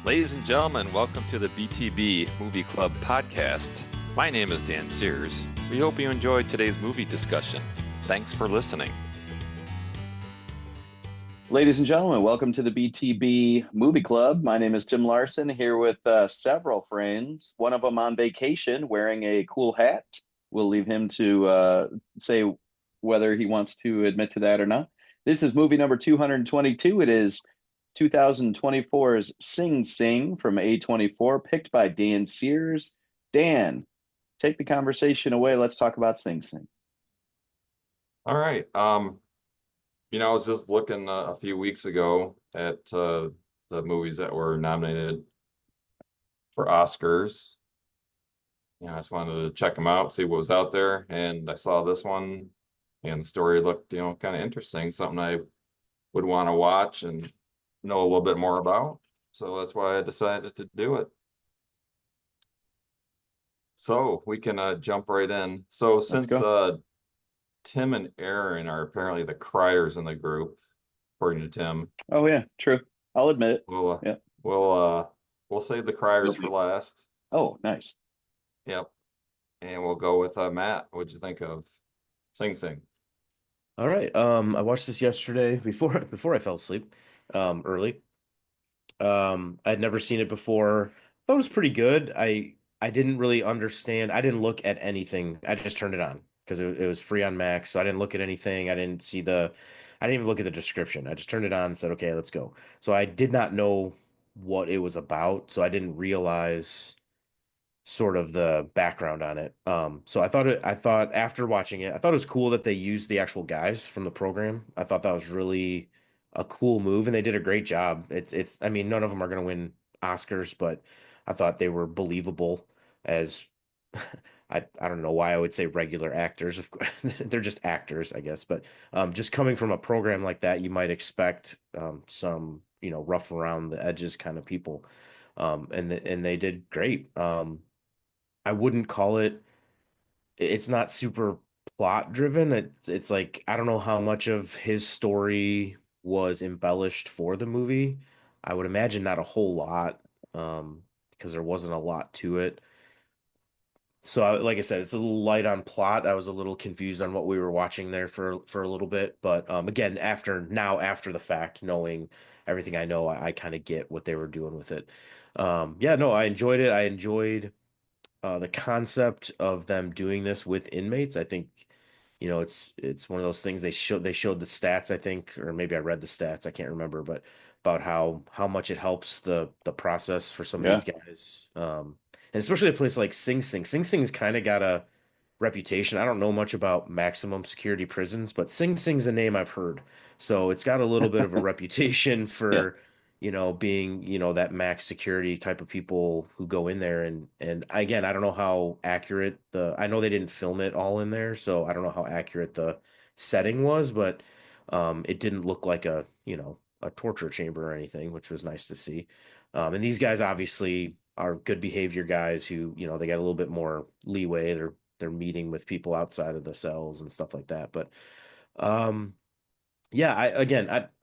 Ladies and gentlemen, welcome to the BTB Movie Club podcast. My name is Dan Sears. We hope you enjoyed today's movie discussion. Thanks for listening. Ladies and gentlemen, welcome to the BTB Movie Club. My name is Tim Larson, here with several friends, one of them on vacation wearing a cool hat. We'll leave him to say whether he wants to admit to that or not. This is movie number 222. It is 2024's Sing Sing from A24, picked by Dan Sears. Dan, take the conversation away. Let's talk about Sing Sing. All right. I was just looking a few weeks ago at the movies that were nominated for Oscars. I just wanted to check them out, see what was out there, and I saw this one, and the story looked, kind of interesting, something I would want to watch and know a little bit more about. So that's why I decided to do it. So we can jump right in. So since Tim and Aaron are apparently the criers in the group, according to Tim. Oh yeah, true. I'll admit it. We'll save the criers for last. Oh, nice. Yep. And we'll go with Matt. What'd you think of Sing Sing? All right. I watched this yesterday before I fell asleep early. I'd never seen it before. Thought it was pretty good. I didn't really understand. I didn't look at anything. I just turned it on because it was free on Max, so I didn't look at anything. I didn't even look at the description. I just turned it on and said, okay, let's go. So I did not know what it was about, so I didn't realize sort of the background on it. So I thought after watching it, I thought it was cool that they used the actual guys from the program. I thought that was really a cool move, and they did a great job. I mean, none of them are going to win Oscars, but I thought they were believable as I don't know why I would say regular actors. They're just actors, I guess. But just coming from a program like that, you might expect some, rough around the edges kind of people. And they did great. I wouldn't call it's not super plot driven. It's like, I don't know how much of his story was embellished for the movie. I would imagine not a whole lot, because there wasn't a lot to it. So like I said, it's a little light on plot. I was a little confused on what we were watching there for a little bit. But again, after the fact, knowing everything I know, I kind of get what they were doing with it. I enjoyed it. I enjoyed the concept of them doing this with inmates. I think, it's one of those things they showed the stats, I think, or maybe I read the stats, I can't remember, but about how much it helps the process for some of these guys. And especially a place like Sing Sing. Sing Sing's kind of got a reputation. I don't know much about maximum security prisons, but Sing Sing's a name I've heard. So it's got a little bit of a reputation for, being, that max security type of people who go in there. And again, I don't know how accurate I know they didn't film it all in there, so I don't know how accurate the setting was, but it didn't look like a torture chamber or anything, which was nice to see. And these guys obviously are good behavior guys who, they got a little bit more leeway. They're meeting with people outside of the cells and stuff like that. But I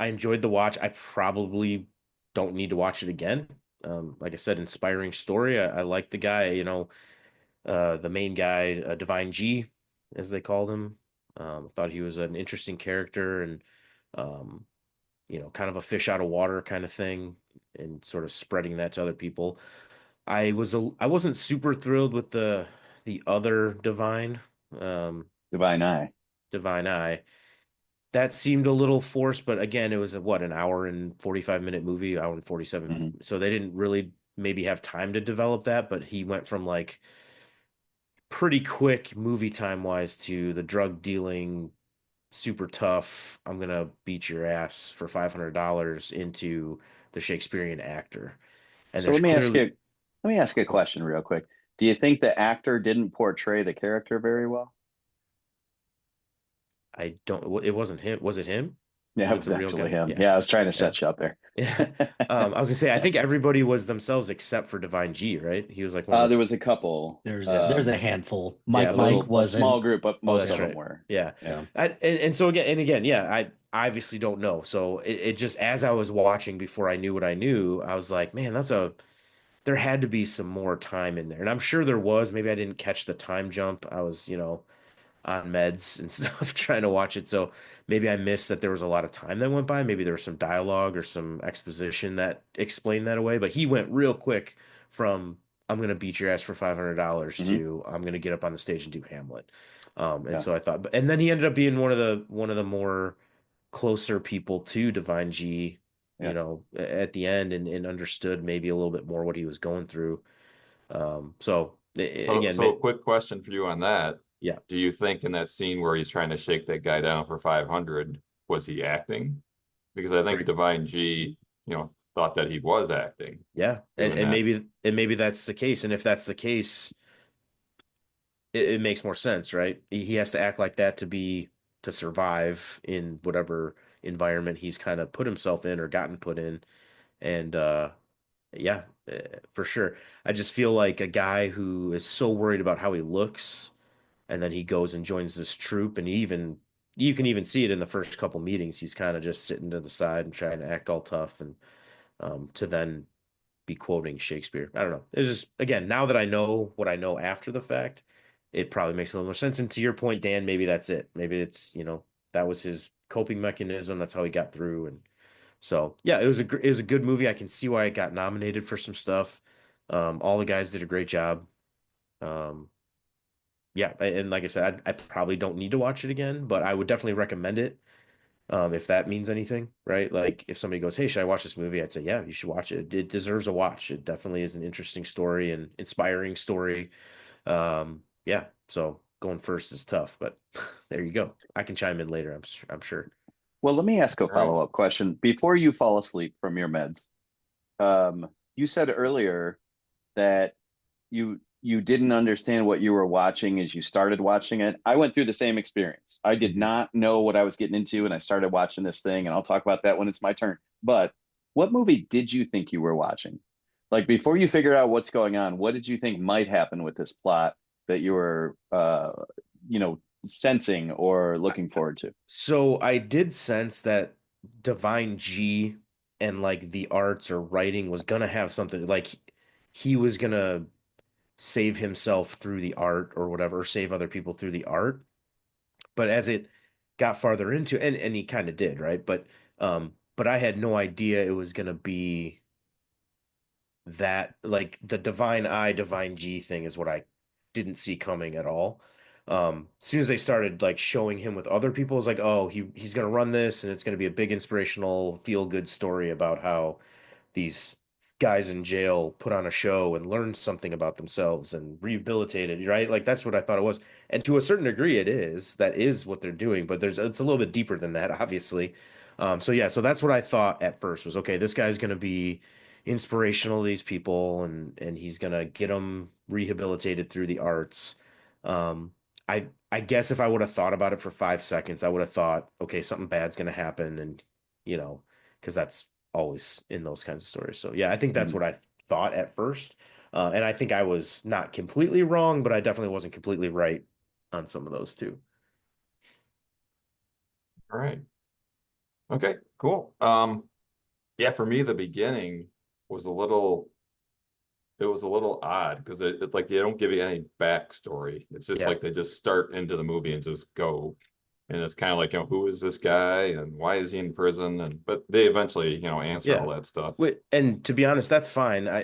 enjoyed the watch. I probably don't need to watch it again. Like I said, inspiring story. I like the guy, the main guy, Divine G, as they called him. Thought he was an interesting character and, kind of a fish out of water kind of thing, and sort of spreading that to other people. I wasn't super thrilled with the other Divine, Divine Eye. Divine Eye. That seemed a little forced, but again, it was an hour and 45-minute movie, hour and 47. Mm-hmm. So they didn't really maybe have time to develop that, but he went from like pretty quick movie time wise to the drug dealing, super tough, I'm gonna beat your ass for $500 into the Shakespearean actor. And so let me ask you a question real quick. Do you think the actor didn't portray the character very well? I don't. It wasn't him. Was it him? Yeah, it was actually him. Yeah, I was trying to set you up there. Yeah. I was gonna say, I think everybody was themselves except for Divine G, right? He was like there was a couple. There's a handful. Mike was a small group, but most of them were. Yeah. And so again, obviously don't know. So it just, as I was watching before I knew what I knew, I was like, man, there had to be some more time in there. And I'm sure there was. Maybe I didn't catch the time jump. I was, on meds and stuff trying to watch it. So maybe I missed that there was a lot of time that went by. Maybe there was some dialogue or some exposition that explained that away. But he went real quick from I'm gonna beat your ass for $500 Hmm. to I'm gonna get up on the stage and do Hamlet. And Yeah. so I thought, and then he ended up being one of the more closer people to Divine G, Yeah. at the end and understood maybe a little bit more what he was going through. So again, So quick question for you on that. yeah, Do you think in that scene where he's trying to shake that guy down for 500, was he acting? Because I think great. Divine G, thought that he was acting Yeah, and doing and that. maybe that's the case. And if that's the case, it makes more sense, right? He has to act like that to survive in whatever environment he's kind of put himself in or gotten put in. And yeah, for sure. I just feel like a guy who is so worried about how he looks, and then he goes and joins this troop, and you can even see it in the first couple meetings. He's kind of just sitting to the side and trying to act all tough, and to then be quoting Shakespeare. I don't know. It's just, again, now that I know what I know after the fact, it probably makes a little more sense. And to your point, Dan, maybe that's it. Maybe it's, that was his coping mechanism. That's how he got through. And so, yeah, it was a good movie. I can see why it got nominated for some stuff. All the guys did a great job. Um, yeah, and like I said, I probably don't need to watch it again, but I would definitely recommend it. If that means anything, right? Like if somebody goes, "Hey, should I watch this movie?" I'd say, "Yeah, you should watch it. It deserves a watch. It definitely is an interesting story and inspiring story." Yeah, so going first is tough, but there you go. I can chime in later, I'm sure. Well, let me ask a All right. follow-up question. Before you fall asleep from your meds, you said earlier that you didn't understand what you were watching as you started watching it. I went through the same experience. I did Mhm. not know what I was getting into, and I started watching this thing, and I'll talk about that when it's my turn. But what movie did you think you were watching? Like before you figure out what's going on, what did you think might happen with this plot that you were, sensing or looking forward to? So I did sense that Divine G and like the arts or writing was gonna have something like he was gonna save himself through the art or whatever, or save other people through the art. But as it got farther into, and he kind of did, right? But I had no idea it was gonna be that, like the divine I, divine G thing is what I didn't see coming at all. As soon as they started like showing him with other people, it's like, oh, he's gonna run this, and it's gonna be a big inspirational, feel good story about how these guys in jail put on a show and learned something about themselves and rehabilitated, right? Like that's what I thought it was. And to a certain degree it is. That is what they're doing, but it's a little bit deeper than that, obviously. So yeah, so that's what I thought at first was, okay, this guy's gonna be inspirational to these people, and he's gonna get them rehabilitated through the arts. Um, I guess if I would have thought about it for 5 seconds, I would have thought, okay, something bad's gonna happen, and you know, because that's always in those kinds of stories. So yeah, I think that's Mhm. what I thought at first. And I think I was not completely wrong, but I definitely wasn't completely right on some of those too. All right. Okay, cool. Yeah, for me, the beginning was a little odd because it like they don't give you any backstory. It's just Yeah. like they just start into the movie and just go. And it's kind of like, who is this guy and why is he in prison? And but they eventually, answer all Yeah. that stuff. Wait, and to be honest, that's fine. I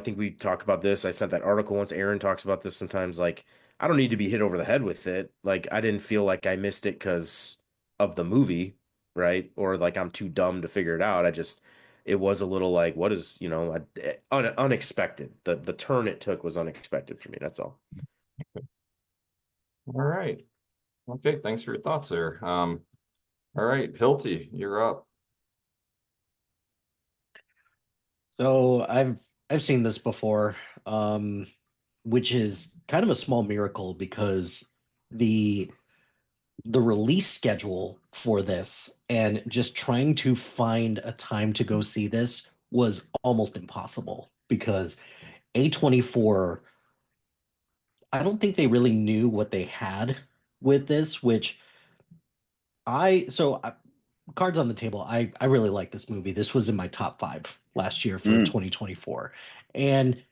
think we talk about this. I sent that article once. Aaron talks about this sometimes. Like, I don't need to be hit over the head with it. Like, I didn't feel like I missed it because of the movie, right? Or like I'm too dumb to figure it out. It was a little like, what is, unexpected. The turn it took was unexpected for me. That's all. All right. Okay, thanks for your thoughts there. All right, Hilty, you're up. So I've seen this before, um, which is kind of a small miracle because the the release schedule for this and just trying to find a time to go see this was almost impossible because A24, I don't think they really knew what they had with this, which I so cards on the table. I really like this movie. This was in my top 5 last year for Mm. 2024. And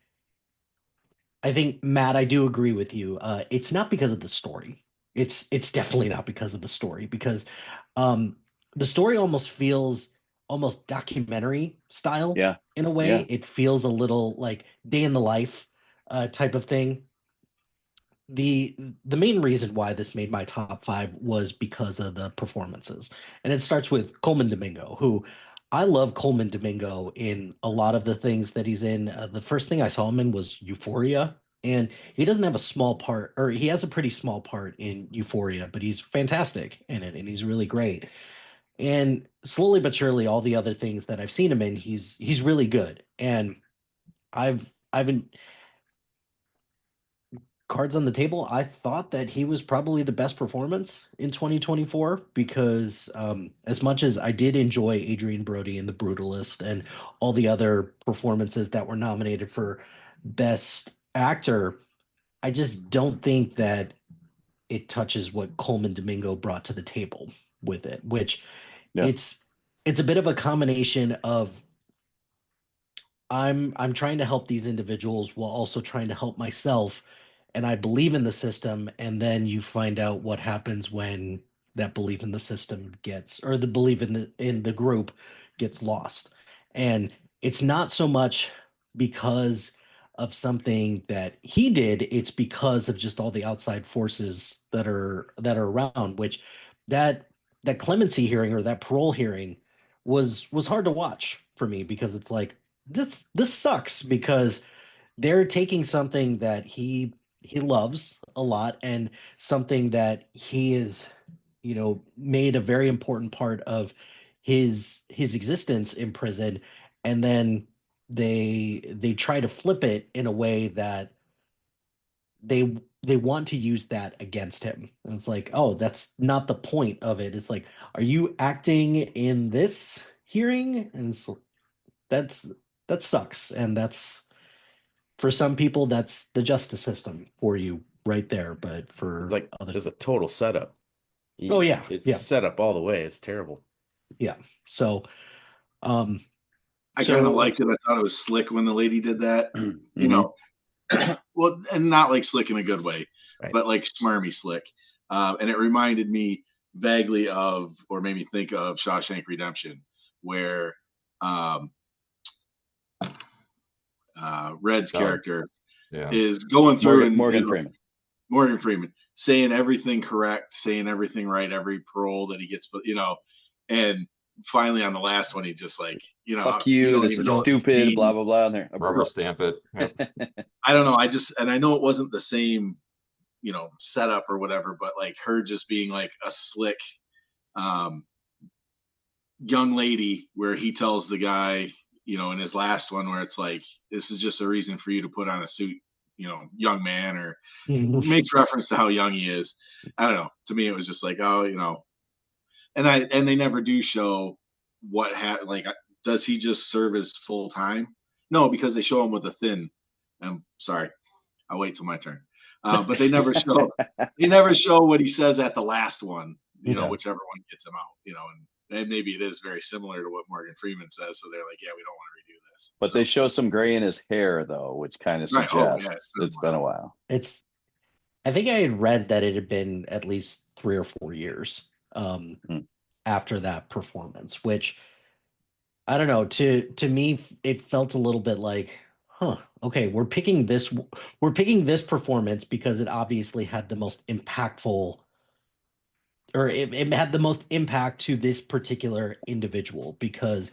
I think, Matt, I do agree with you. It's not because of the story. It's definitely not because of the story, because um, the story almost feels almost documentary style Yeah. in a way. Yeah. It feels a little like day in the life type of thing. The main reason why this made my top 5 was because of the performances, and it starts with Coleman Domingo, who I love. Coleman Domingo in a lot of the things that he's in. The first thing I saw him in was Euphoria, and he doesn't have a small part, or he has a pretty small part in Euphoria, but he's fantastic in it, and he's really great. And slowly but surely, all the other things that I've seen him in, he's really good. And I've cards on the table, I thought that he was probably the best performance in 2024, because as much as I did enjoy Adrian Brody in The Brutalist and all the other performances that were nominated for Best Actor, I just don't think that it touches what Coleman Domingo brought to the table with it, which Yeah. it's a bit of a combination of I'm trying to help these individuals while also trying to help myself, and I believe in the system, and then you find out what happens when that belief in the system gets, or the belief in the group gets lost. And it's not so much because of something that he did, it's because of just all the outside forces that are around, which that that clemency hearing, or that parole hearing, was hard to watch for me, because it's like, this sucks, because they're taking something that he loves a lot, and something that he is, made a very important part of his existence in prison, and then they try to flip it in a way that they want to use that against him. And it's like, oh, that's not the point of it. It's like, are you acting in this hearing? And that's that sucks, and that's, for some people, that's the justice system for you right there, but It's for like others, there's a total setup. oh yeah, It's yeah, set up all the way. It's terrible. yeah. So um I kind of so liked it. I thought it was slick when the lady did that. You Mhm. know, well, and not like slick in a good way, right. but like smarmy slick. And it reminded me vaguely of, or made me think of Shawshank Redemption, where um, Red's Oh, character yeah. is going through Morgan and, Morgan Freeman. Morgan Freeman saying everything correct, saying everything right, every parole that he gets, and finally on the last one, he just like, Fuck you you. don't This even is know what you stupid. Blah mean. blah blah. And they're Rubber approved. stamp it. Yeah. I don't know. And I know it wasn't the same, setup or whatever, but like her just being like a slick um, young lady, where he tells the guy, in his last one, where it's like, this is just a reason for you to put on a suit, young man, or makes reference to how young he is. I don't know. To me, it was just like, oh, and they never do show what happened. Like, does he just serve as full time? No, because they show him with a thin. I'm sorry, I'll wait till my turn. But they never show what he says at the last one, Yeah. whichever one gets him out, and maybe it is very similar to what Morgan Freeman says. So they're like, yeah, we don't want to redo this. But So, they show some gray in his hair though, which kind of right. Oh, yeah. suggests it's been a while. It's I think I had read that it had been at least 3 or 4 years Hmm. after that performance, which, I don't know, to me it felt a little bit like, huh, okay, we're picking this performance because it obviously had the most impactful, or it had the most impact to this particular individual, because,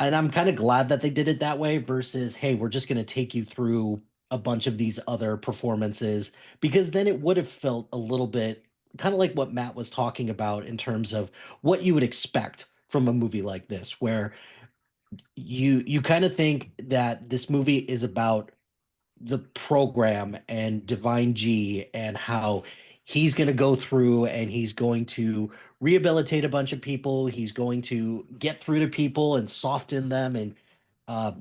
and I'm kind of glad that they did it that way, versus, hey, we're just going to take you through a bunch of these other performances, because then it would have felt a little bit kind of like what Matt was talking about, in terms of what you would expect from a movie like this, where you kind of think that this movie is about the program and Divine G, and how he's going to go through and he's going to rehabilitate a bunch of people. He's going to get through to people and soften them, and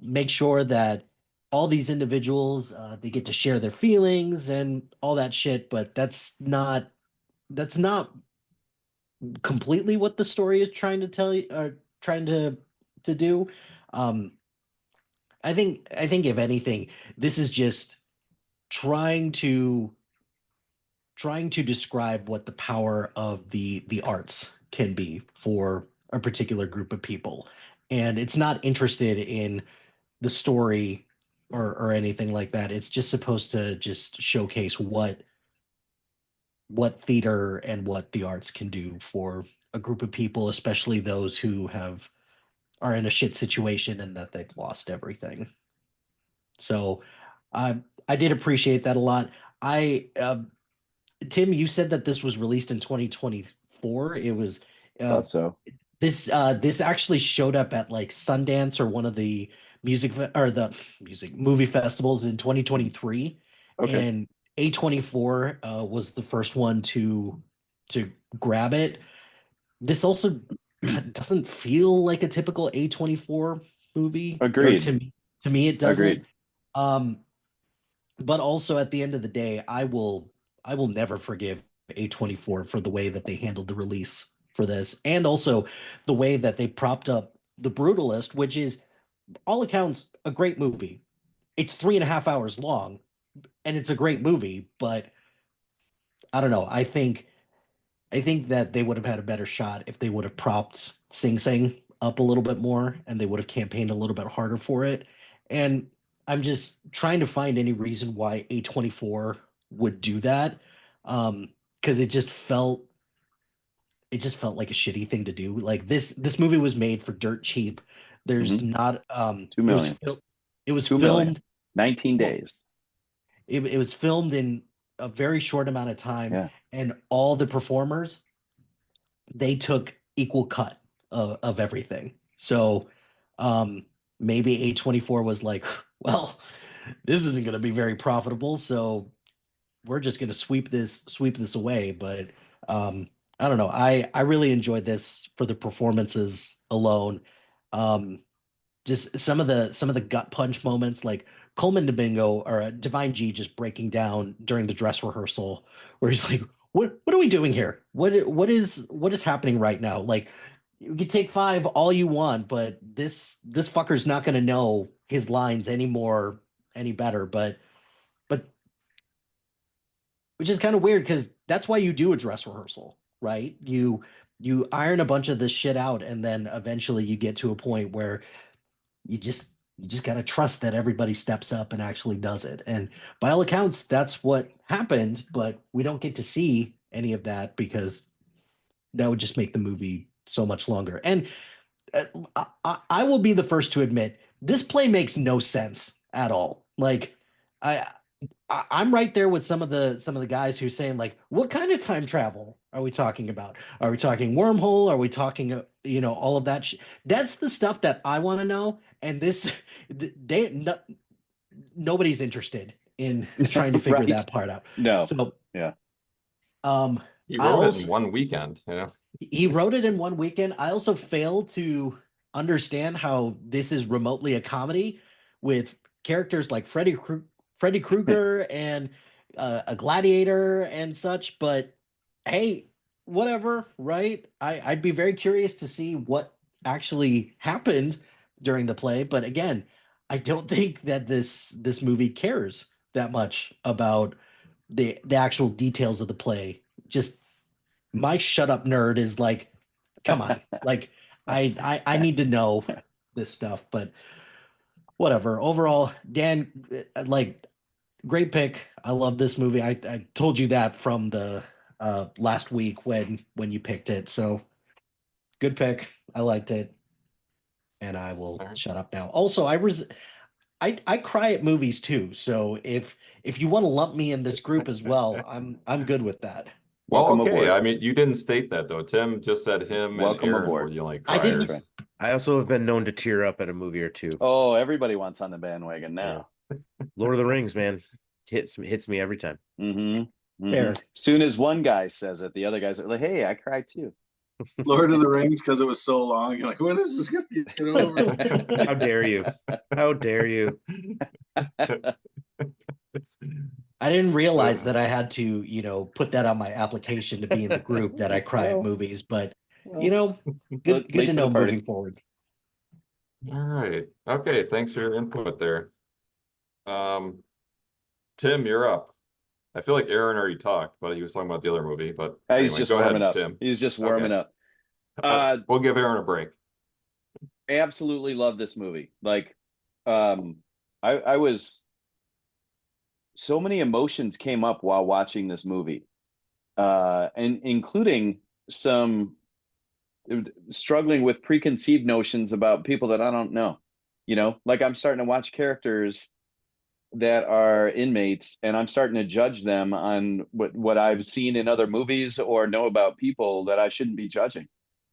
make sure that all these individuals, they get to share their feelings and all that shit. But that's not completely what the story is trying to tell you, or trying to do. Um, I think if anything, this is just trying to describe what the power of the arts can be for a particular group of people, and it's not interested in the story or anything like that. It's just supposed to just showcase what theater and what the arts can do for a group of people, especially those who are in a shit situation and that they've lost everything. So I did appreciate that a lot. I Tim, you said that this was released in 2024. It was uh, Thought so. this actually showed up at like Sundance or one of the or the music movie festivals in 2023, Okay. and A24 was the first one to grab it. This also doesn't feel like a typical A24 movie, or Agreed. to me it doesn't. Agreed. Um, but also at the end of the day, I will never forgive A24 for the way that they handled the release for this, and also the way that they propped up The Brutalist, which is all accounts a great movie. It's 3.5 hours long, and it's a great movie, but I don't know. I think that they would have had a better shot if they would have propped Sing Sing up a little bit more, and they would have campaigned a little bit harder for it. And I'm just trying to find any reason why A24 would do that. Because it just felt like a shitty thing to do. Like this movie was made for dirt cheap. There's Mhm. not 2 million. it was 2 million. filmed 19 well, days. it was filmed in a very short amount of time, Yeah. and all the performers, they took equal cut of everything. So maybe A24 was like, well, this isn't going to be very profitable, so we're just going to sweep this away. But I don't know. I really enjoyed this for the performances alone. Um, just some of the gut punch moments, like Coleman Domingo or Divine G just breaking down during the dress rehearsal, where he's like, "What are we doing here? What is happening right now? Like, you can take five all you want, but this fucker's not going to know his lines anymore any better." But which is kind of weird because that's why you do a dress rehearsal, right? You iron a bunch of this shit out, and then eventually you get to a point where you just you just got to trust that everybody steps up and actually does it. And by all accounts, that's what happened, but we don't get to see any of that because that would just make the movie so much longer. And uh, I will be the first to admit this play makes no sense at all. Like I I'm right there with some of the guys who are saying, like, what kind of time travel are we talking about? Are we talking wormhole? Are we talking all of that? That's the stuff that I want to know. And this they no, nobody's interested in trying to figure Right. that part out. No. So Yeah. He I wrote it in also one weekend, you know. he wrote it in one weekend. I also failed to understand how this is remotely a comedy with characters like Freddy Krueger and a gladiator and such. But hey, whatever, right? I'd be very curious to see what actually happened during the play. But again, I don't think that this movie cares that much about the actual details of the play. Just my shut up nerd is like, come on, like I need to know this stuff. But whatever. Overall, Dan, like, great pick. I love this movie. I told you that from the last week when you picked it. So good pick. I liked it, and I will All right. shut up now. Also, I cry at movies too. So if you want to lump me in this group as well, I'm good with that. Well, Welcome okay. aboard. I mean, you didn't state that though. Tim just said him and Welcome Aaron aboard. were the only I didn't. criers. I also have been known to tear up at a movie or two. Oh, everybody wants on the bandwagon now. Lord of the Rings, man, hits me every time. Mm-hmm. Fair. Soon as one guy says it, the other guys are like, "Hey, I cried too." Lord of the Rings, because it was so long. You're like, when is this going to get over? How dare you? How dare you? I didn't realize that I had to, put that on my application to be in the group that I cry at Well, movies, but well, good late to to the know party. moving forward. All right. Okay, thanks for your input there. Tim, you're up. I feel like Aaron already talked, but he was talking about the other movie. But He's anyway, just go warming ahead, up. Tim. He's just Okay. warming up. Uh, We'll give Aaron a break. Absolutely love this movie. Like, I was so many emotions came up while watching this movie, and including some struggling with preconceived notions about people that I don't know. Like I'm starting to watch characters that are inmates, and I'm starting to judge them on what I've seen in other movies or know about people that I shouldn't be judging.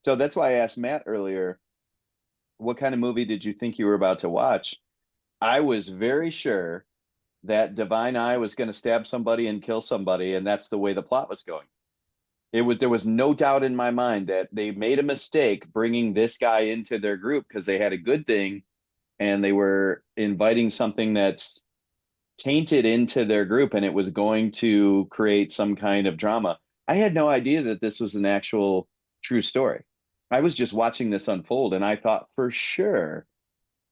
So that's why I asked Matt earlier, what kind of movie did you think you were about to watch? I was very sure that Divine Eye was going to stab somebody and kill somebody, and that's the way the plot was going. There was no doubt in my mind that they made a mistake bringing this guy into their group because they had a good thing and they were inviting something that's tainted into their group, and it was going to create some kind of drama. I had no idea that this was an actual true story. I was just watching this unfold, and I thought for sure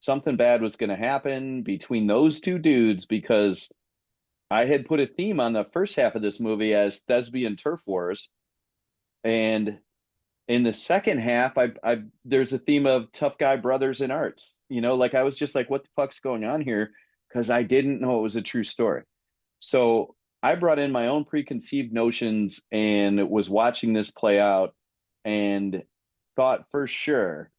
something bad was going to happen between those two dudes because I had put a theme on the first half of this movie as thespian turf wars, and in the second half, I there's a theme of tough guy brothers in arts. Like I was just like, what the fuck's going on here? Because I didn't know it was a true story. So I brought in my own preconceived notions and was watching this play out and thought for sure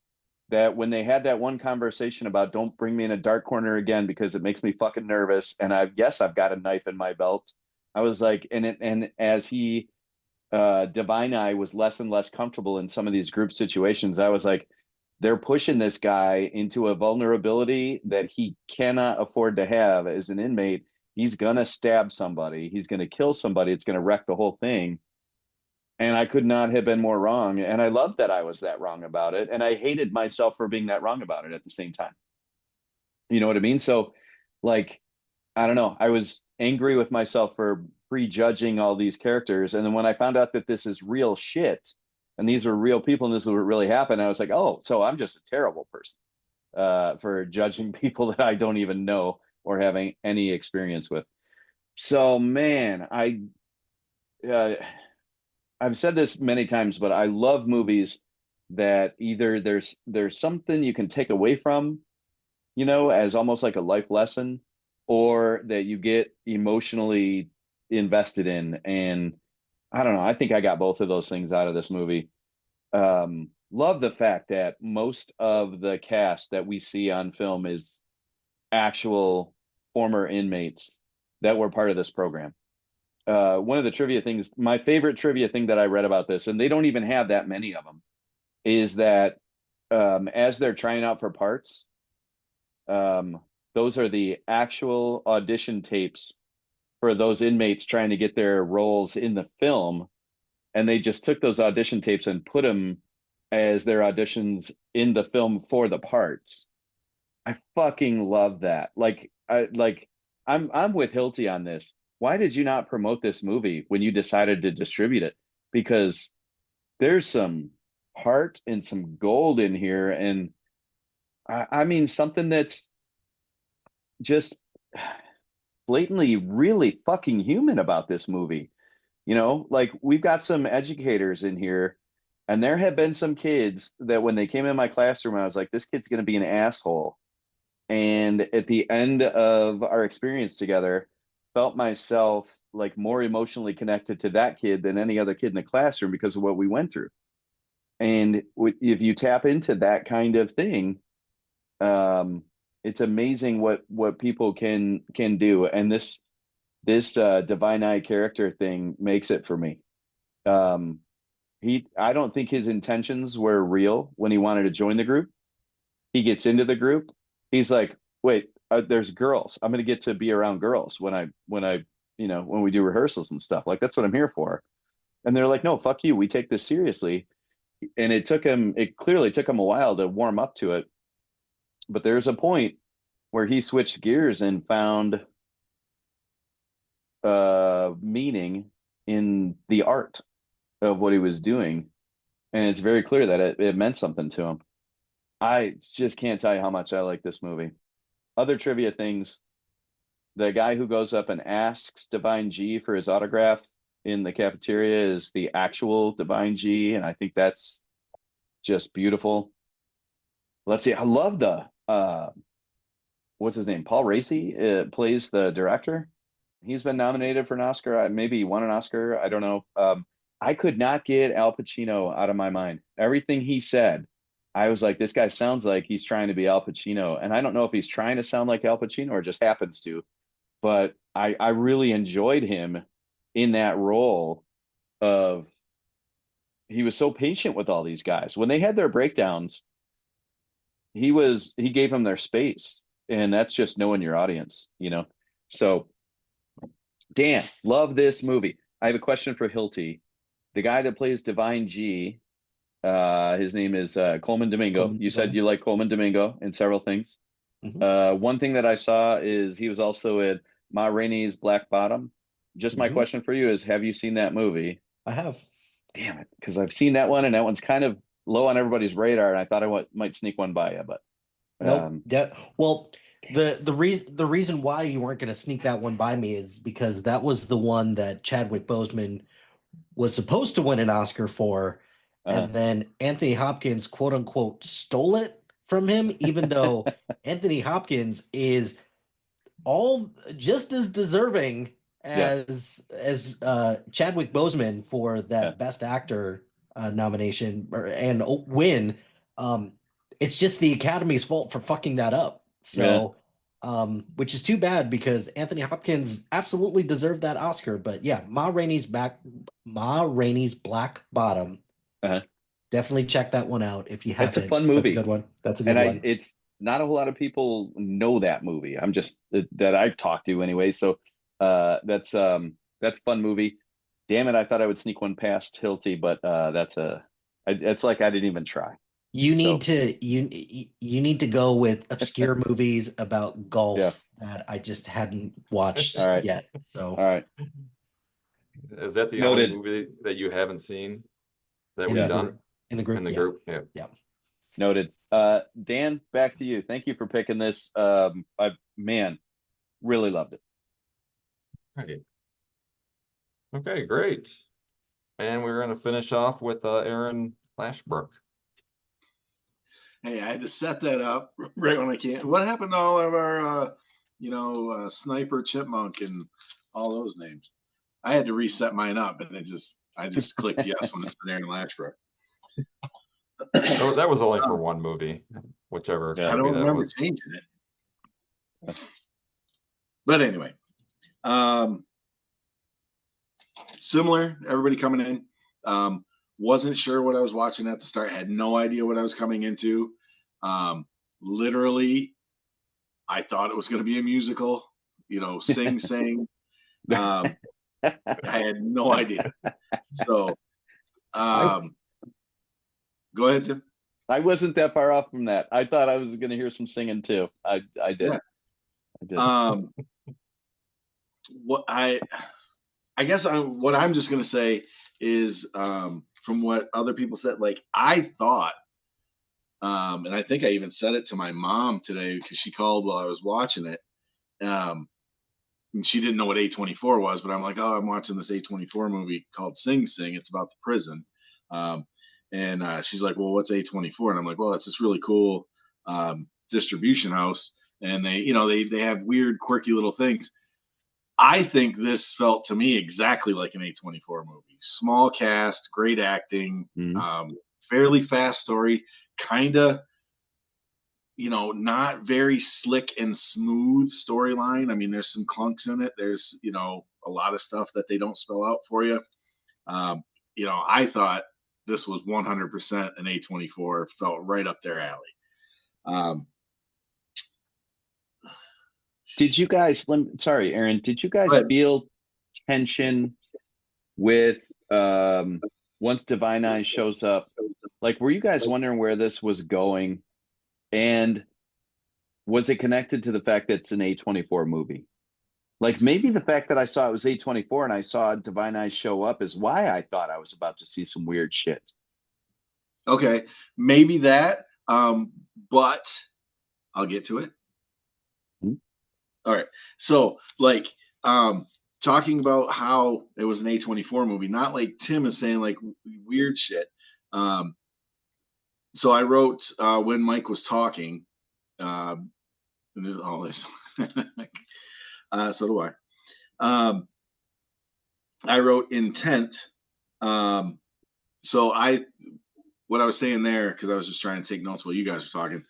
that when they had that one conversation about don't bring me in a dark corner again because it makes me fucking nervous, and I guess I've got a knife in my belt. I was like, and as he Divine Eye was less and less comfortable in some of these group situations, I was like, they're pushing this guy into a vulnerability that he cannot afford to have as an inmate. He's gonna stab somebody, he's gonna kill somebody, it's gonna wreck the whole thing. And I could not have been more wrong. And I loved that I was that wrong about it. And I hated myself for being that wrong about it at the same time. You know what I mean? So, like, I don't know. I was angry with myself for prejudging all these characters. And then when I found out that this is real shit and these were real people and this is what really happened, I was like, oh, so I'm just a terrible person for judging people that I don't even know or having any experience with. So, man, uh, I've said this many times, but I love movies that either there's something you can take away from, as almost like a life lesson, or that you get emotionally invested in. And I don't know, I think I got both of those things out of this movie. Love the fact that most of the cast that we see on film is actual former inmates that were part of this program. One of the trivia things, my favorite trivia thing that I read about this, and they don't even have that many of them, is that as they're trying out for parts, those are the actual audition tapes for those inmates trying to get their roles in the film. And they just took those audition tapes and put them as their auditions in the film for the parts. I fucking love that. I'm with Hilty on this. Why did you not promote this movie when you decided to distribute it? Because there's some heart and some gold in here, and I mean something that's just blatantly really fucking human about this movie. Like we've got some educators in here, and there have been some kids that when they came in my classroom, I was like, this kid's going to be an asshole. And at the end of our experience together, felt myself like more emotionally connected to that kid than any other kid in the classroom because of what we went through. And if you tap into that kind of thing, it's amazing what people can do. And this Divine Eye character thing makes it for me. Um, I don't think his intentions were real when he wanted to join the group. He gets into the group. He's like, wait, there's girls. I'm going to get to be around girls when we do rehearsals and stuff. Like, that's what I'm here for. And they're like, no, fuck you. We take this seriously. And it clearly took him a while to warm up to it. But there's a point where he switched gears and found meaning in the art of what he was doing, and it's very clear that it meant something to him. I just can't tell you how much I like this movie. Other trivia things: the guy who goes up and asks Divine G for his autograph in the cafeteria is the actual Divine G, and I think that's just beautiful. Let's see. I love the what's his name? Paul Raci plays the director. He's been nominated for an Oscar. Maybe he won an Oscar. I don't know. I could not get Al Pacino out of my mind. Everything he said, I was like, this guy sounds like he's trying to be Al Pacino. And I don't know if he's trying to sound like Al Pacino or just happens to, but I really enjoyed him in that role of he was so patient with all these guys. When they had their breakdowns, he gave them their space. And that's just knowing your audience, you know? So Dan, love this movie. I have a question for Hilty. The guy that plays Divine G, his name is Coleman Domingo. Coleman You said Domingo. you like Coleman Domingo in several things. One thing that I saw is he was also in Ma Rainey's Black Bottom. Just my question for you is, have you seen that movie? I have. Damn it, because I've seen that one, and that one's kind of low on everybody's radar, and I thought I might sneak one by you, but Nope. Well, the reason why you weren't going to sneak that one by me is because that was the one that Chadwick Boseman was supposed to win an Oscar for, and then Anthony Hopkins, quote unquote, stole it from him, even though Anthony Hopkins is all just as deserving as Chadwick Boseman for that Best Actor nomination and win. It's just the Academy's fault for fucking that up. So, which is too bad because Anthony Hopkins absolutely deserved that Oscar. But yeah, Ma Rainey's Black Bottom. Definitely check that one out if you haven't. It's a fun movie. That's a good one. That's a good one. It's not a whole lot of people know that movie. I'm just that I've talked to anyway. So that's a fun movie. Damn it, I thought I would sneak one past Hilty, but it's like I didn't even try. You need to go with obscure movies about golf that I just hadn't watched yet. So all right. Is that the only movie that you haven't seen that we've done? In the group? In the group, yeah. Noted. Dan, back to you. Thank you for picking this. I really loved it. Right. Okay, great. And we're going to finish off with Aaron Lashbrook. Hey, I had to set that up right when I can't. What happened to all of our, Sniper, Chipmunk, and all those names? I had to reset mine up, and I just clicked yes when it said Aaron Lashbrook. Oh, that was only for one movie, whichever. I don't remember changing it. But anyway, similar. Everybody coming in. Wasn't sure what I was watching at the start. Had no idea what I was coming into. Literally, I thought it was going to be a musical. Sing. I had no idea. So, go ahead, Tim. I wasn't that far off from that. I thought I was going to hear some singing too. I did. Yeah. I did. What I'm just going to say is, from what other people said, like I thought, and I think I even said it to my mom today because she called while I was watching it. And she didn't know what A24 was, but I'm like, oh, I'm watching this A24 movie called Sing Sing. It's about the prison. And she's like, well, what's A24? And I'm like, well, it's this really cool distribution house. And they have weird, quirky little things. I think this felt to me exactly like an A24 movie. Small cast, great acting, fairly fast story, kind of, not very slick and smooth storyline. I mean, there's some clunks in it. There's, a lot of stuff that they don't spell out for you. I thought this was 100% an A24, felt right up their alley. Did you guys, sorry, Aaron, did you guys feel tension with once Divine Eyes shows up? Like, were you guys wondering where this was going? And was it connected to the fact that it's an A24 movie? Like maybe the fact that I saw it was A24 and I saw Divine Eyes show up is why I thought I was about to see some weird shit. Okay, maybe that, but I'll get to it. Hmm. All right. So, like, talking about how it was an A24 movie, not like Tim is saying like weird shit. So I wrote when Mike was talking, all this. So do I. I wrote intent. So what I was saying there, because I was just trying to take notes while you guys were talking.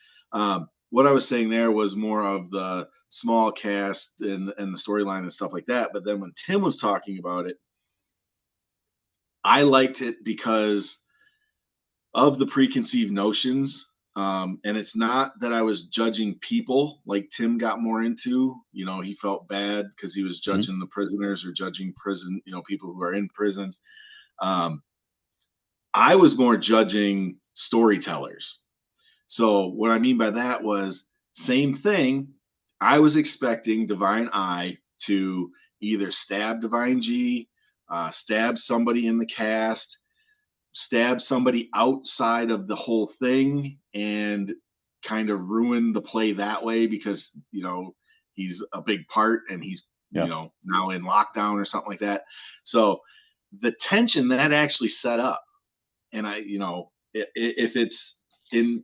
What I was saying there was more of the small cast and the storyline and stuff like that. But then when Tim was talking about it, I liked it because of the preconceived notions. And it's not that I was judging people like Tim got more into. You know, he felt bad because he was judging the prisoners or judging prison, people who are in prison. I was more judging storytellers. So what I mean by that was same thing. I was expecting Divine Eye to either stab Divine G, stab somebody in the cast, stab somebody outside of the whole thing, and kind of ruin the play that way because he's a big part and he's now in lockdown or something like that. So the tension that actually set up, and if it's in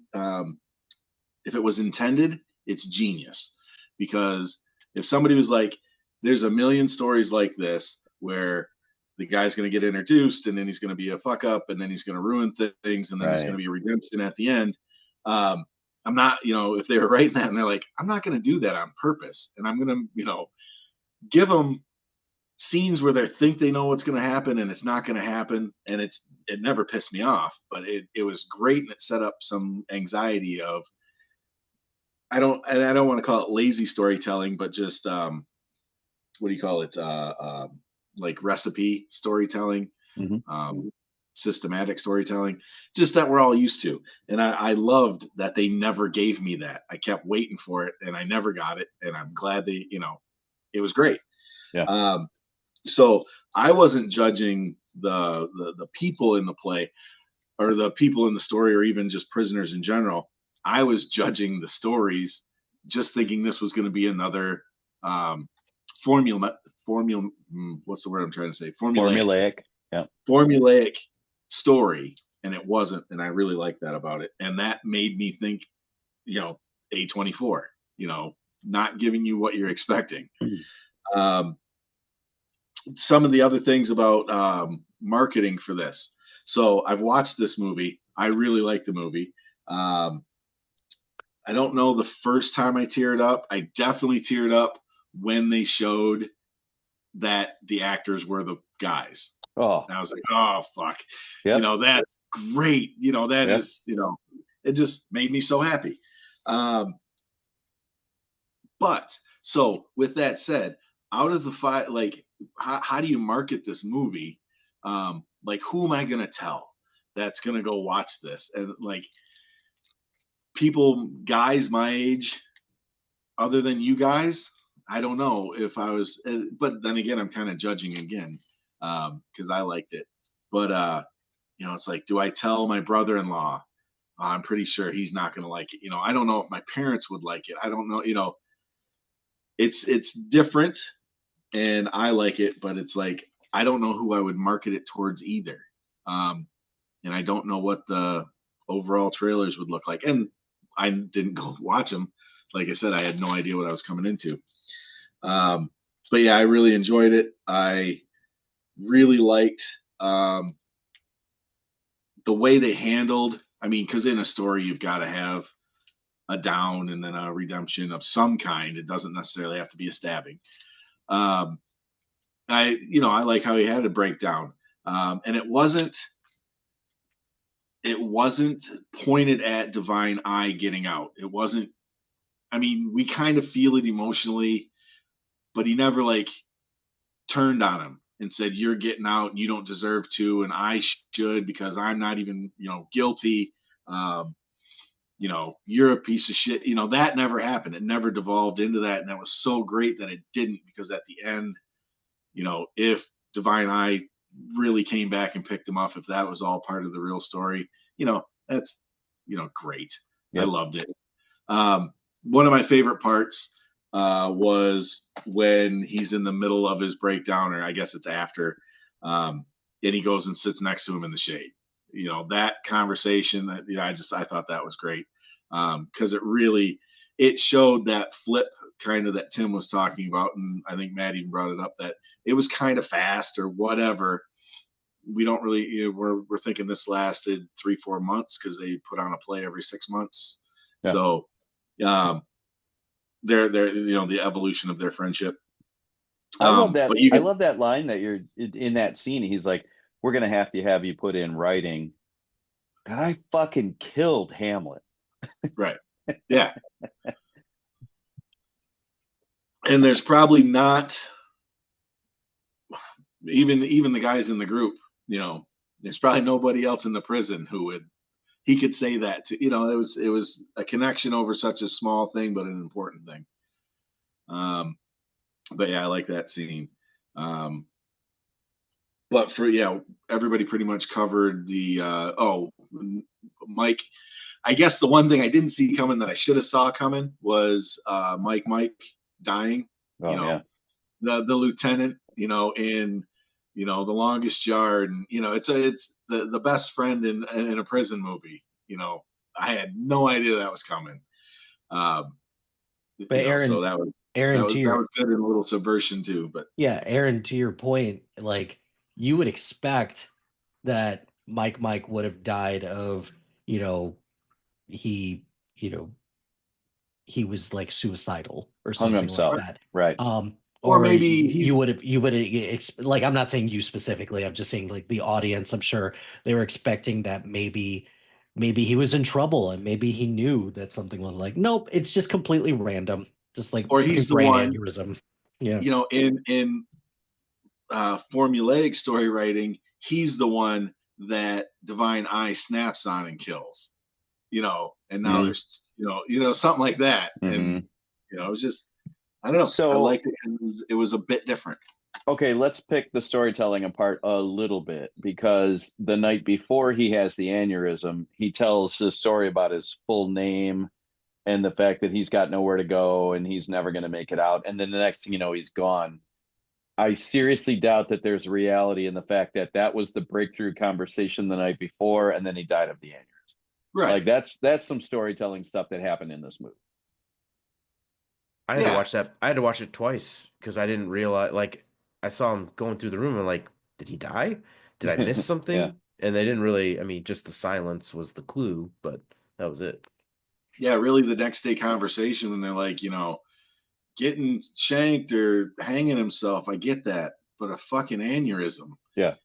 if it was intended, it's genius. Because if somebody was like, there's a million stories like this where the guy's going to get introduced and then he's going to be a fuck up and then he's going to ruin things and then there's going to be a redemption at the end. I'm not, if they were writing that and they're like, I'm not going to do that on purpose. And I'm going to, give them scenes where they think they know what's going to happen and it's not going to happen. And it never pissed me off, but it was great. And it set up some anxiety of, I don't want to call it lazy storytelling, but just what do you call it? Like recipe storytelling, systematic storytelling, just that we're all used to. And I loved that they never gave me that. I kept waiting for it, and I never got it. And I'm glad it was great. Yeah. So I wasn't judging the people in the play or the people in the story or even just prisoners in general. I was judging the stories, just thinking this was going to be another formula. What's the word I'm trying to say? Formulaic. Yeah. Formulaic story, and it wasn't. And I really like that about it. And that made me think, A24, not giving you what you're expecting. Some of the other things about marketing for this. So I've watched this movie. I really like the movie. I don't know the first time I teared up. I definitely teared up when they showed that the actors were the guys. Oh, and I was like, oh, fuck. Yep. That's great. That is, it just made me so happy. But so with that said, out of the five, like, how do you market this movie? Like, who am I going to tell that's going to go watch this? And like, guys my age, other than you guys, I don't know if I was, but then again, I'm kind of judging again because I liked it. But, it's like, do I tell my brother-in-law? I'm pretty sure he's not going to like it. I don't know if my parents would like it. I don't know, it's different and I like it, but it's like, I don't know who I would market it towards either. And I don't know what the overall trailers would look like. And I didn't go watch them. Like I said, I had no idea what I was coming into. But yeah, I really enjoyed it. I really liked the way they handled. I mean, because in a story, you've got to have a down and then a redemption of some kind. It doesn't necessarily have to be a stabbing. I like how he had a breakdown, and it wasn't pointed at Divine Eye getting out. It wasn't. I mean, we kind of feel it emotionally, but he never like turned on him and said, "You're getting out and you don't deserve to, and I should because I'm not even, guilty." you're a piece of shit. That never happened. It never devolved into that. And that was so great that it didn't, because at the end, if Divine Eye really came back and picked him up, if that was all part of the real story, that's, great. Yep. I loved it. One of my favorite parts was when he's in the middle of his breakdown, or I guess it's after, and he goes and sits next to him in the shade. That conversation that, I thought that was great. Cause it showed that flip kind of that Tim was talking about. And I think Matt even brought it up, that it was kind of fast or whatever. We don't really, we're thinking this lasted 3-4 months, cause they put on a play every 6 months. Yeah. So, they're the evolution of their friendship. I love that. I love that line that you're in that scene. He's like, "We're gonna have you put in writing that I fucking killed Hamlet." Right. Yeah. And there's probably not even the guys in the group. There's probably nobody else in the prison who he could say that to. It was a connection over such a small thing, but an important thing. But yeah, I like that scene. But everybody pretty much covered the Mike. I guess the one thing I didn't see coming that I should have saw coming was Mike dying. The lieutenant, in The Longest Yard, and it's the best friend in a prison movie. I had no idea that was coming. But Aaron, so that was good in a little subversion too. But yeah, Aaron, to your point, like, you would expect that Mike would have died of, he was like suicidal or something like that, right? Or maybe you would have like, I'm not saying you specifically, I'm just saying, like, the audience, I'm sure they were expecting that maybe he was in trouble, and maybe he knew that something was like, nope, it's just completely random, just like, or he's the brain one aneurysm. Yeah, in formulaic story writing, he's the one that Divine Eye snaps on and kills. And now there's something like that, and it was just, I don't know. So I liked it. It was a bit different. Okay, let's pick the storytelling apart a little bit, because the night before he has the aneurysm, he tells this story about his full name and the fact that he's got nowhere to go and he's never going to make it out. And then the next thing you know, he's gone. I seriously doubt that there's reality in the fact that that was the breakthrough conversation the night before, and then he died of the aneurysm. Right. Like, that's some storytelling stuff that happened in this movie. I had to watch that. I had to watch it twice because I didn't realize. Like, I saw him going through the room, and I'm like, did he die? Did I miss something? Yeah. And they didn't really. I mean, just the silence was the clue, but that was it. Yeah, really, the next day conversation when they're like, getting shanked or hanging himself. I get that, but a fucking aneurysm. Yeah.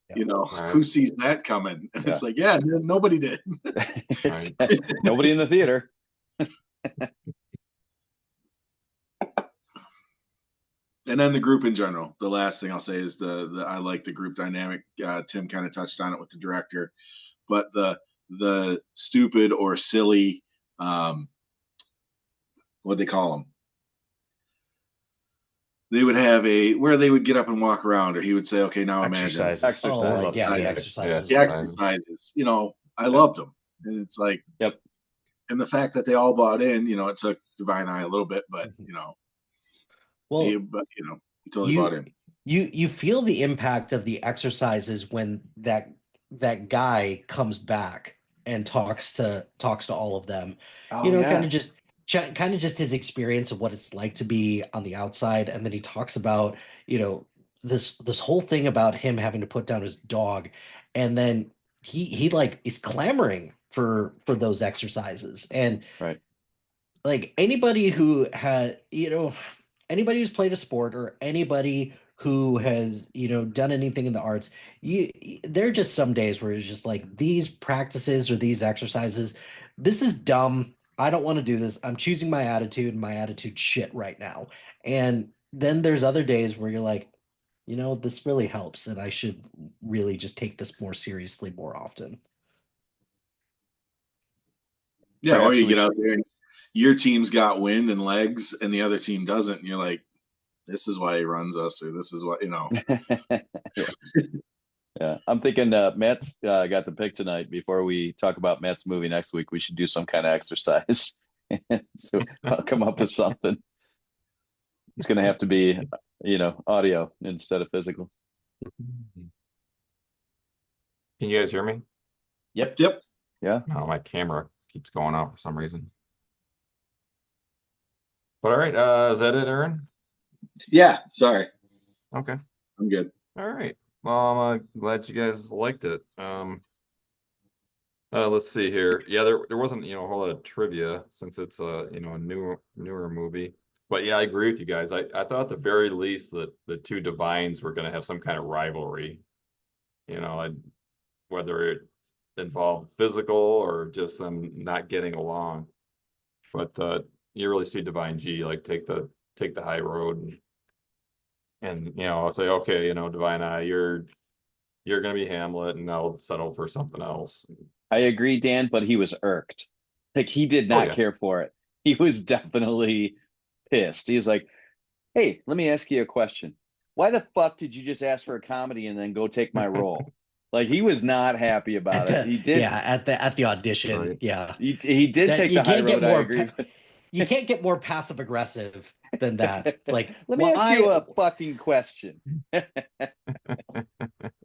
Who sees that coming? And it's like, nobody did. Nobody in the theater. And then the group in general. The last thing I'll say is I like the group dynamic. Tim kind of touched on it with the director, but the stupid or silly, what they call them. They would have where they would get up and walk around, or he would say, "Okay, now imagine exercise." Oh, the exercises. The exercises. I loved them, and it's like, yep. And the fact that they all bought in, it took Divine Eye a little bit, but well, he totally bought in. You feel the impact of the exercises when that guy comes back and talks to all of them. Kind of just his experience of what it's like to be on the outside, and then he talks about this whole thing about him having to put down his dog, and then he like is clamoring for those exercises. And right, like, anybody who had anybody who's played a sport, or anybody who has done anything in the arts, there are just some days where it's just like, these practices or these exercises, this is dumb, I don't want to do this, I'm choosing my attitude, and my attitude shit right now. And then there's other days where you're like, this really helps, and I should really just take this more seriously more often. Yeah, Or or you actually get out there and your team's got wind and legs and the other team doesn't, and you're like, this is why he runs us, or this is what, yeah. Yeah, I'm thinking Matt's got the pick tonight. Before we talk about Matt's movie next week, we should do some kind of exercise. So I'll come up with something. It's going to have to be, audio instead of physical. Can you guys hear me? Yep. Yep. Yeah. No, my camera keeps going out for some reason. But all right, is that it, Aaron? Yeah, sorry. Okay. I'm good. All right. Well, I'm glad you guys liked it. Let's see here. Yeah, there wasn't, a whole lot of trivia since it's a newer movie. But yeah, I agree with you guys. I thought at the very least that the two divines were going to have some kind of rivalry. Whether it involved physical or just them not getting along. But you really see Divine G like take the high road and I'll say, okay, Divine I, you're gonna be Hamlet, and I'll settle for something else. I agree, Dan, but he was irked. Like he did Oh, not yeah. care for it. He was definitely pissed. He was like, "Hey, let me ask you a question. Why the fuck did you just ask for a comedy and then go take my role?" Like he was not happy about it. He did. At the audition. Right. Yeah. He did That take you the high can't get road. I more agree. you can't get more passive aggressive than that. It's like, Let me ask you why a fucking question.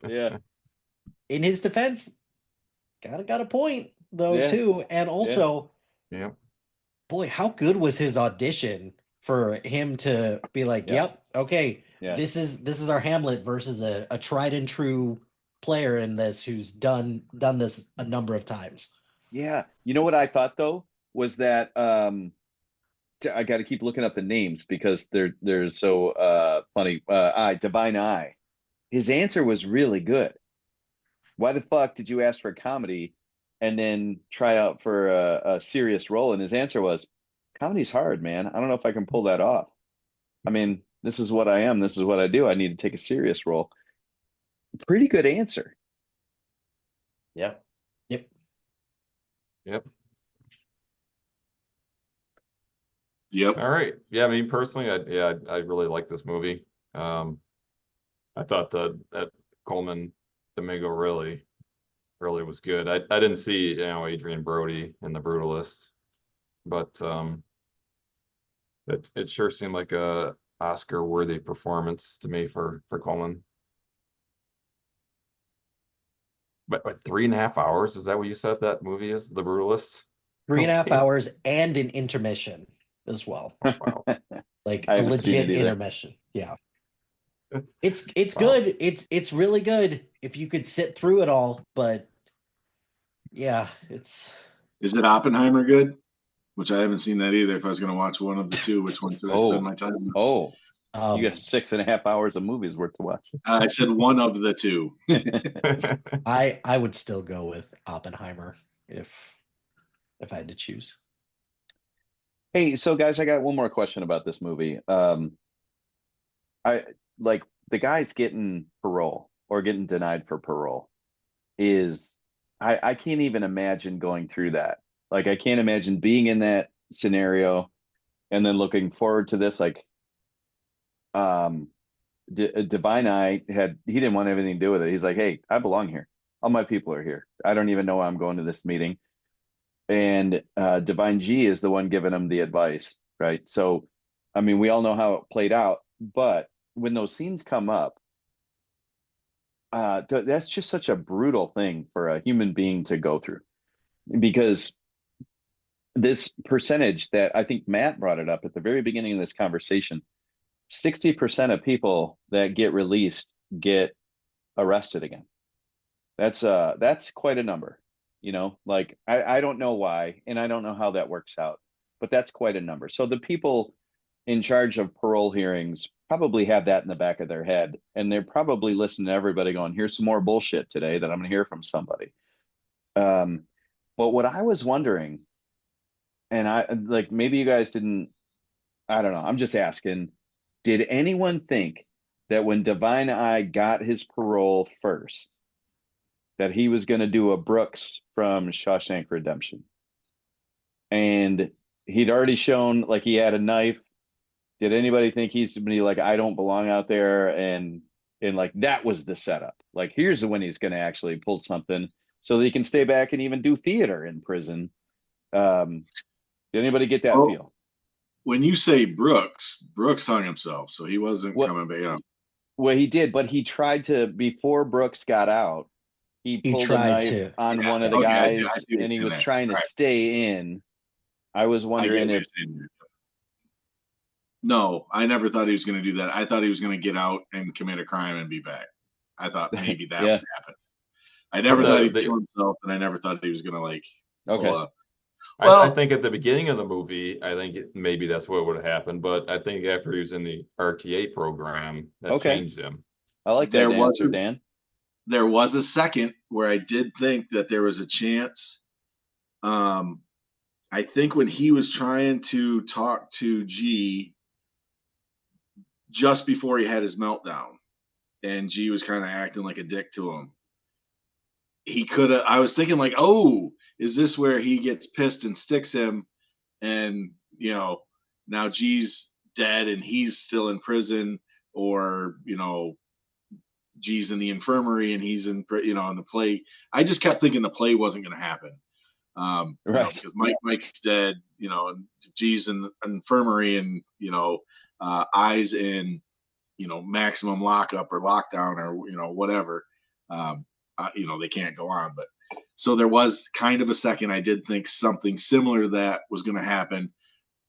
Yeah. in his defense, got a point though Yeah. too. And also, Yeah. boy, how good was his audition for him to be like, Yeah. yep, okay, Yeah. this is our Hamlet versus a tried and true player in this who's done this a number of times. Yeah. You know what I thought though was that I got to keep looking up the names because they're so funny. Divine Eye. His answer was really good. Why the fuck did you ask for a comedy and then try out for a serious role? And his answer was, comedy's hard, man. I don't know if I can pull that off. I mean, this is what I am. This is what I do. I need to take a serious role. Pretty good answer. Yeah. Yep. Yep. Yep. All right. Yeah, me personally, I really like this movie. I thought that Coleman Domingo really was good. I didn't see Adrian Brody in The Brutalist, but it sure seemed like a Oscar worthy performance to me for Coleman. But 3.5 hours, is that what you said that movie is, The Brutalist? 3.5 Okay. hours and an intermission as well. Oh, wow. Like I a haven't seen legit it either. intermission. Yeah. It's Wow. good. It's really good if you could sit through it all, but yeah, it's Is it Oppenheimer good? Which I haven't seen that either. If I was going to watch one of the two, which one should I spend my time on? Oh, um, you got 6.5 hours of movies worth to watch. I said one of the two. I would still go with Oppenheimer if I had to choose. Hey, so guys, I got one more question about this movie. I like the guy's getting parole or getting denied for parole is I can't even imagine going through that. Like I can't imagine being in that scenario and then looking forward to this. Like Divine Eye he didn't want anything to do with it. He's like, hey, I belong here. All my people are here. I don't even know why I'm going to this meeting. And Divine G is the one giving him the advice, right? So, I mean, we all know how it played out, but when those scenes come up, that's just such a brutal thing for a human being to go through because this percentage that I think Matt brought it up at the very beginning of this conversation, 60% of people that get released get arrested again. That's quite a number, like I don't know why, and I don't know how that works out, but that's quite a number. So the people in charge of parole hearings probably have that in the back of their head, and they're probably listening to everybody going, here's some more bullshit today that I'm going to hear from somebody. But what I was wondering, and I like maybe you guys didn't, I don't know, I'm just asking, did anyone think that when Divine Eye got his parole first, that he was going to do a Brooks from Shawshank Redemption? and he'd already shown like he had a knife. Did anybody think he's to be like, I don't belong out there? And like that was the setup. Like here's when he's going to actually pull something so that he can stay back and even do theater in prison. Did anybody get that Well, feel? when you say Brooks hung himself, so he wasn't What? coming back. You know. Well, he did, but he tried to before Brooks got out. He He pulled a tried knife to. on one of the Okay, I guys, see what and he you're was saying trying there. to All right. stay in. I was I get wondering what you're if saying there. No, I never thought he was going to do that. I thought he was going to get out and commit a crime and be back. I thought maybe that yeah, would happen. I But never thought he'd kill himself, and I never thought he was going to like pull okay, a. I Well, think at the beginning of the movie, I think maybe that's what would have happened. But I think after he was in the RTA program, that okay. changed him. I like that there was answer, Dan. there was a second where I did think that there was a chance. I think when he was trying to talk to G just before he had his meltdown, and G was kind of acting like a dick to him. He could have. I was thinking like, oh, is this where he gets pissed and sticks him, and now G's dead and he's still in prison, or G's in the infirmary and he's in in the play. I just kept thinking the play wasn't going to happen. Right. Because Mike's dead, and G's in the infirmary, and I's in maximum lockup or lockdown or whatever. They can't go on. But so there was kind of a second I did think something similar to that was going to happen,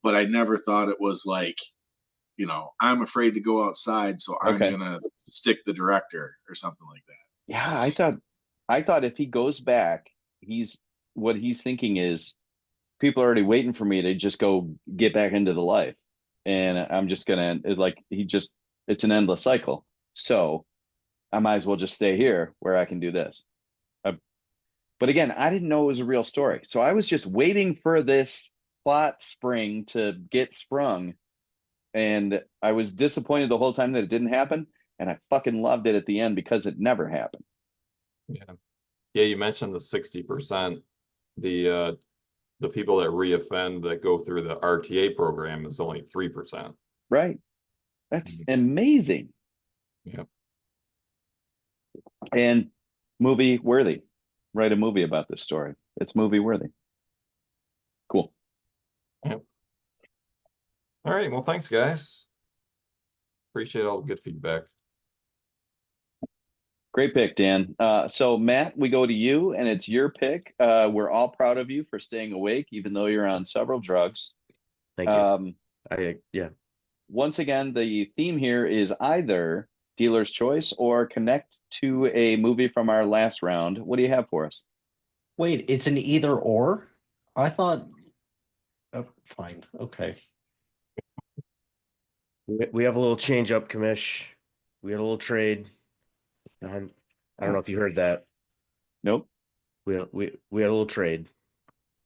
but I never thought it was like, I'm afraid to go outside, so I'm Okay. gonna stick the director or something like that. Yeah, I thought if he goes back, what he's thinking is people are already waiting for me to just go get back into the life. And I'm just gonna it's an endless cycle. So I might as well just stay here where I can do this. But again, I didn't know it was a real story. So I was just waiting for this plot spring to get sprung. And I was disappointed the whole time that it didn't happen. And I fucking loved it at the end because it never happened. Yeah. Yeah, you mentioned the 60%. The people that reoffend that go through the RTA program is only 3%. Right. That's amazing. Yeah. And movie worthy. Write a movie about this story. It's movie worthy. Cool. Yep. All right. Well, thanks, guys. Appreciate all the good feedback. Great pick, Dan. So Matt, we go to you, and it's your pick. We're all proud of you for staying awake, even though you're on several drugs. Thank you. Yeah. Once again, the theme here is either dealer's choice or connect to a movie from our last round. What do you have for us? Wait, it's an either or? I thought. Oh, fine. Okay. We have a little change up, Commish. We had a little trade. I don't know if you heard that. Nope. We had a little trade.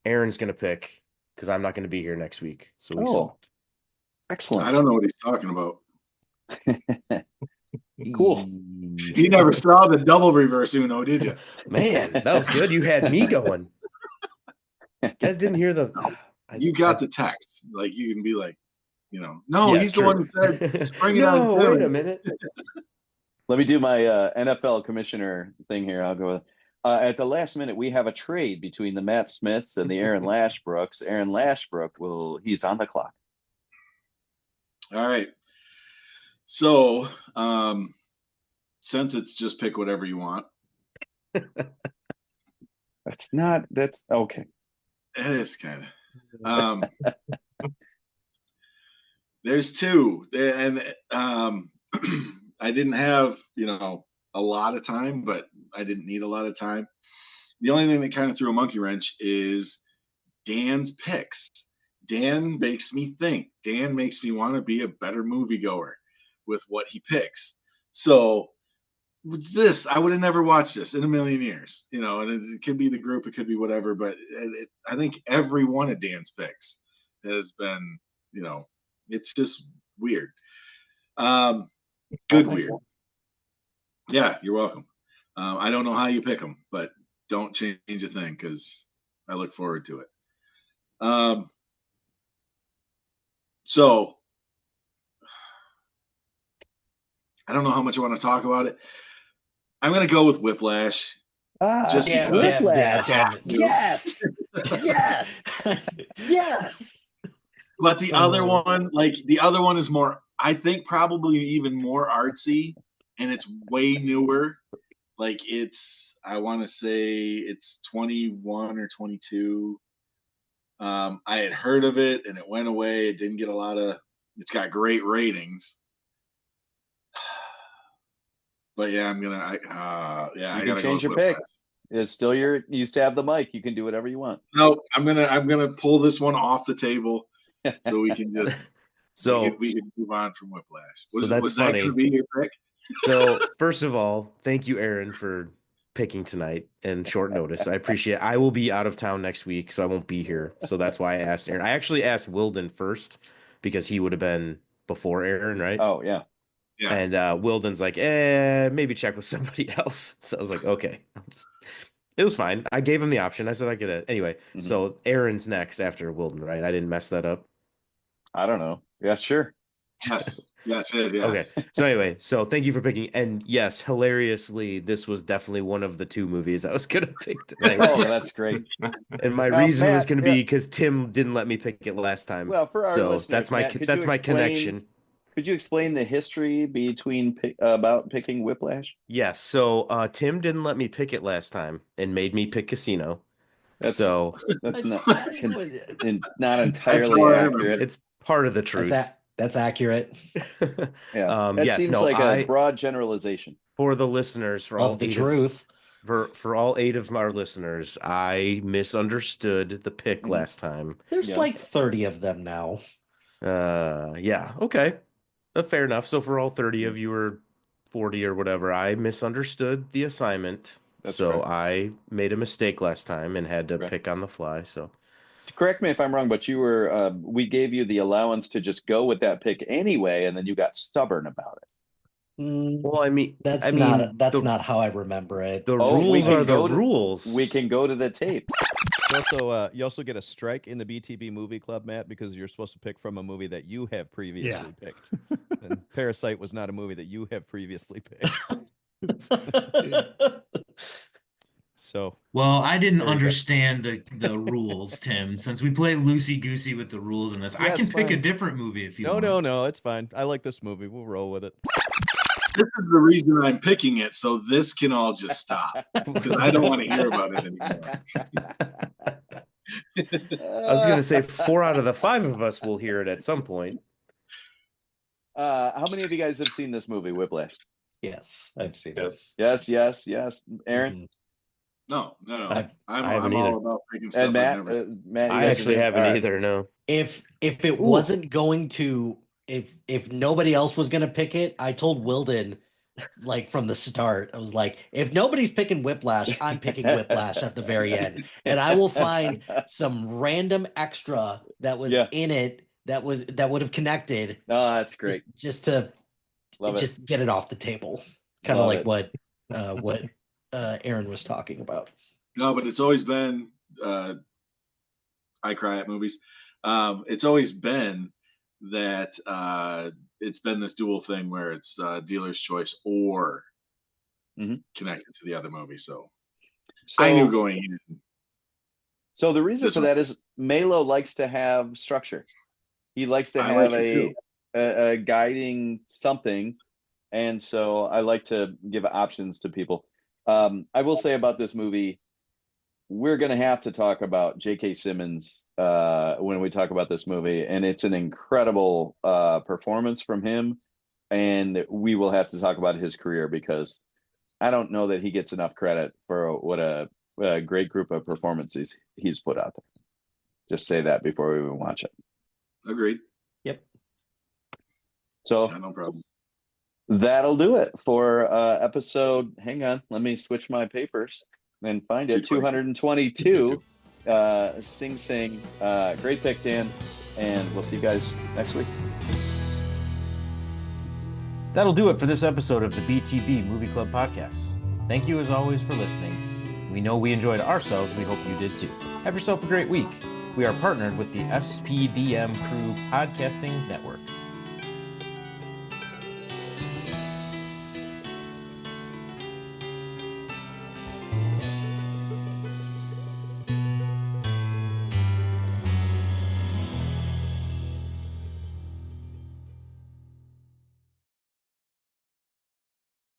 Aaron's gonna pick because I'm not gonna be here next week. So we swapped. Excellent. I don't know what he's talking about. Cool. You never saw the double reverse Uno, did you? Man, that was good. You had me going. You guys didn't hear the. You got the text. Like you can be like, no, Yeah, he's true. the one who said, "Spring it No, on." wait a minute. Let me do my NFL commissioner thing here. I'll go with at the last minute. We have a trade between the Matt Smiths and the Aaron Lashbrooks. Aaron Lashbrook he's on the clock. All right. So, since it's just pick whatever you want. That's okay. It is kind of. There's two, and I didn't have a lot of time, but I didn't need a lot of time. The only thing that kind of threw a monkey wrench is Dan's picks. Dan makes me think. Dan makes me want to be a better moviegoer with what he picks. So this, I would have never watched this in a million years, and it could be the group, it could be whatever, but I think every one of Dan's picks has been, it's just weird. Good weird. Yeah, you're welcome. I don't know how you pick them, but don't change a thing because I look forward to it. So I don't know how much I want to talk about it. I'm going to go with Whiplash. Just Damn, because. damn it. Yes. Yes. Yes. But the other one is more, I think, probably even more artsy, and it's way newer. Like I want to say it's 21 or 22. I had heard of it and it went away. It didn't get it's got great ratings. But yeah, You I can gotta change go your with pick. Whiplash. It's still you used to have the mic. You can do whatever you want. No, I'm gonna pull this one off the table so we can just So we can move on from Whiplash. So that's was that funny. gonna be your pick? So first of all, thank you, Aaron, for picking tonight and short notice. I appreciate it. I will be out of town next week, so I won't be here. So that's why I asked Aaron. I actually asked Wilden first because he would have been before Aaron, right? Oh yeah. Yeah. And Wilden's like, maybe check with somebody else. So I was like, okay. It was fine. I gave him the option. I said I could. Anyway, So Aaron's next after Wilden, right? I didn't mess that up. I don't know. Yeah, sure. Yes. Yes. Yes. Okay. So anyway, so thank you for picking. And yes, hilariously, this was definitely one of the two movies I was gonna pick tonight. Oh, that's great. And my reason was Matt, gonna be because Tim didn't let me pick it last time. Well, for our listeners, that's my Matt, could that's you my explain- connection. Could you explain the history about picking Whiplash? Yes. So Tim didn't let me pick it last time and made me pick Casino. That's That's not entirely what I accurate. It's part of the truth. That's accurate. Yeah. That yes, seems no, like a broad generalization. For the listeners, for all Of the eight truth. for all 8 of our listeners, I misunderstood the pick last time. There's like 30 of them now. Yeah, okay. Fair enough. So for all 30 of you or 40 or whatever, I misunderstood the assignment. That's so correct. I made a mistake last time and had to pick on the fly. So correct me if I'm wrong, but you were we gave you the allowance to just go with that pick anyway, and then you got stubborn about it. Well, I mean, that's not how I remember it. The rules are the rules. We can go to the tape. You also get a strike in the BTB movie club, Matt, because you're supposed to pick from a movie that you have previously picked. And Parasite was not a movie that you have previously picked. So well, I didn't understand the rules, Tim. Since we play loosey goosey with the rules in this, I can pick a different movie if you want. No, it's fine. I like this movie. We'll roll with it. This is the reason I'm picking it, so this can all just stop because I don't want to hear about it anymore. I was gonna say 4 out of the 5 of us will hear it at some point. How many of you guys have seen this movie, Whiplash? Yes, I've seen it. Yes. Aaron? No. I'm all about picking stuff. And Matt, I actually haven't either. No. If it wasn't going to, if nobody else was going to pick it, I told Wilden, like from the start, I was like, if nobody's picking Whiplash, I'm picking Whiplash at the very end, and I will find some random extra that was in it that would have connected. Oh, that's great. Just to get it off the table, kind of like what Aaron was talking about. No, but it's always been I cry at movies. It's always been that it's been this dual thing where it's dealer's choice or connected to the other movie. So I knew going in. So the reason for that is Malo likes to have structure. He likes to have a guiding something. And so I like to give options to people. I will say about this movie, we're going to have to talk about J.K. Simmons when we talk about this movie. And it's an incredible performance from him. And we will have to talk about his career because I don't know that he gets enough credit for what a great group of performances he's put out there. Just say that before we even watch it. Agreed. Yep. So no problem. That'll do it for episode. Hang on, let me switch my papers and find it. 222. Sing Sing. Great pick, Dan. And we'll see you guys next week. That'll do it for this episode of the BTB Movie Club podcast. Thank you as always for listening. We know we enjoyed ourselves. We hope you did too. Have yourself a great week. We are partnered with the SPDM Crew Podcasting Network.